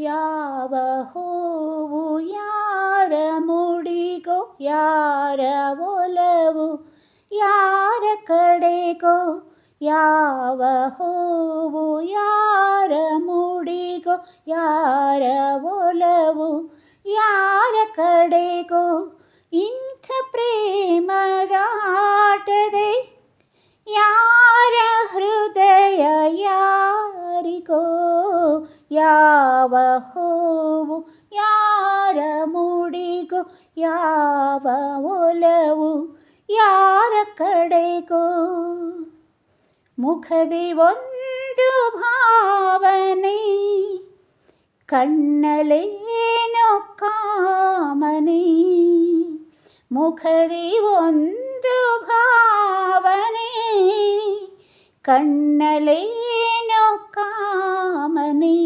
ಯಾವ ಹೂವು ಯಾರ ಮುಡಿಗೋ, ಯಾರ ಒಲವು ಯಾರ ಕಡೆಗೋ. ಯಾವ ಹೂವು ಯಾರ ಮುಡಿಗೋ, ಯಾರ ಒಲವು ಯಾರ ಕಡೆಗೋ. ಇಂಥ ಪ್ರೇಮದಾಟದೆ ಯಾರ ಹೃದಯ ಯಾರಿಗೋ. ಯಾವ ಹೂವು ಯಾರ ಮುಡಿಗೋ, ಯಾವ ಒಲವು ಯಾರ ಕಡೆಗೋ. ಮುಖದಿ ಒಂದು ಭಾವನೆ, ಕಣ್ಣಲೇನೋ ಕಾಮನೆ. ಮುಖದಿ ಒಂದು ಭಾವನೆ, ಕಣ್ಣಲೇನೋ ಕಾಮನೆ.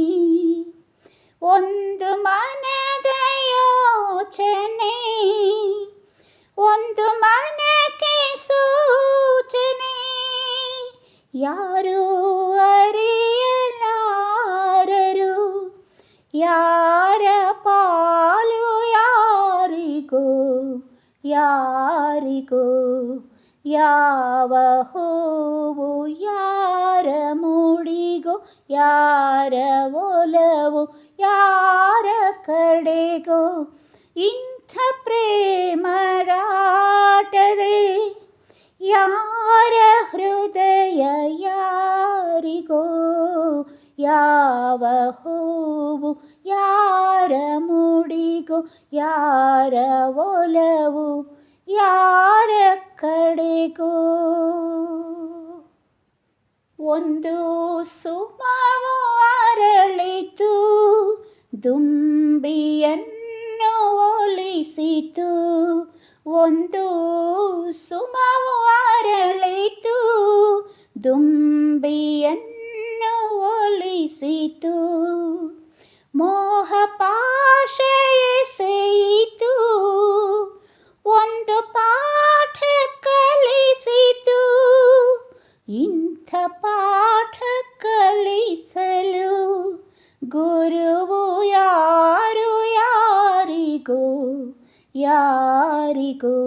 ಒಂದು ಮನದ ಯೋಚನೆ, ಒಂದು ಮನಕ್ಕೆ ಸೂಚನೆ. ಯಾರೂ ಅರಿಯಲಾರರು ಯಾರ ಪಾಲು ಯಾರಿಗೋ, ಯಾರಿಗೋ. ಯಾವ ಹೂವು ಯಾರ ಮುಡಿಗೋ, ಯಾರ ಒಲವು ಯಾರ ಕಡೆಗೋ. ಇಂಥ ಪ್ರೇಮದಾಟದೆ ಯಾರ ಹೃದಯ ಯಾರಿಗೋ. ಯಾವ ಹೂವು ಯಾರ ಮುಡಿಗೋ, ಯಾರ ಒಲವು ಯಾರ ಕಡೆಗೋ. ಒಂದು ಸುಮವು ಅರಳಿತು, ದುಂಬಿಯನ್ನು ಒಲಿಸಿತು. ಒಂದು ಸುಮವು ಅರಳಿತು, ದುಂಬಿಯನ್ನು ಒಲಿಸಿತು. ಮೋಹ ಪಾಶ ಎಸೆಯಿತು, ಒಂದು ಪಾಠ ಕಲಿಸಿತು. ಇಂಥ ಪಾಠ ಕಲಿಸಲು ಗುರುವು ಯಾರು ಯಾರಿಗೋ, ಯಾರಿಗೋ.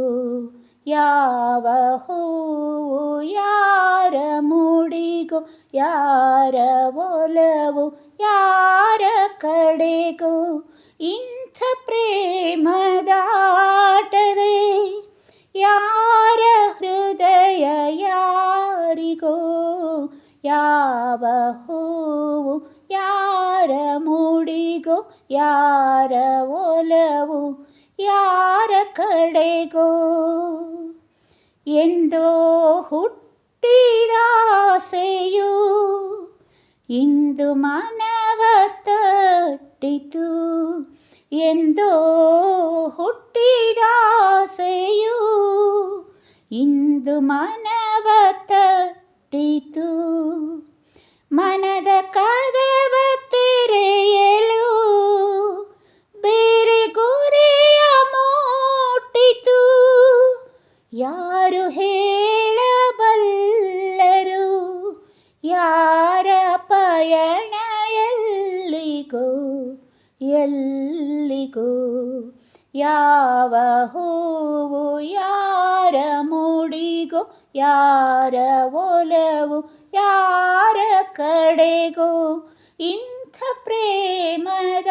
ಯಾವ ಹೂವು ಯಾರ ಮುಡಿಗೋ, ಯಾರ ಒಲವು ಯಾರ ಕಡೆಗೋ. ಇಂಥ ಪ್ರೇಮದಾಟದೆ ಯಾರ ಹೃದಯ ಯಾರಿಗೋ. ಯಾವ ಹೂವು ಯಾರ ಮುಡಿಗೋ, ಯಾರ ಒಲವು ಯಾರ ಕಡೆಗೋ. ಎಂದೋ ಹುಟ್ಟಿದಾಸೆಯು ಇಂದು ಮನವ ತಟ್ಟಿತು. ಎಂದೋ ಹುಟ್ಟಿದಾಸೆಯು ಇಂದು ಮನವ ತಟ್ಟಿತು. ಮನದ ಕದವ ತೆರೆಯಲು ಬೇರೆ ಗುರಿಯ ಮುಟ್ಟಿತು. ಯಾರು ಹೇಳಬಲ್ಲರು ಯಾರ ಪಯಣ ಎಲ್ಲಿಗೋ, ಎಲ್ಲಿಗೋ. ಯಾವ ಹೂವು ಯಾರ ಮುಡಿಗೋ, ಯಾರ ಒಲವು ಯಾರ ಕಡೆಗೋ. ಇಂಥ ಪ್ರೇಮದಾಟದೆ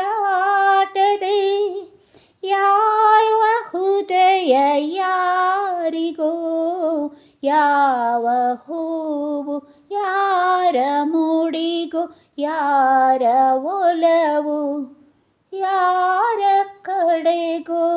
ಯಾವ ಹೃದಯ ಯಾರಿಗೋ. ಯಾವ ಹೂವು ಯಾರ ಮುಡಿಗೋ, ಯಾರ ಒಲವು ಯಾರ ಕಡೆಗೋ.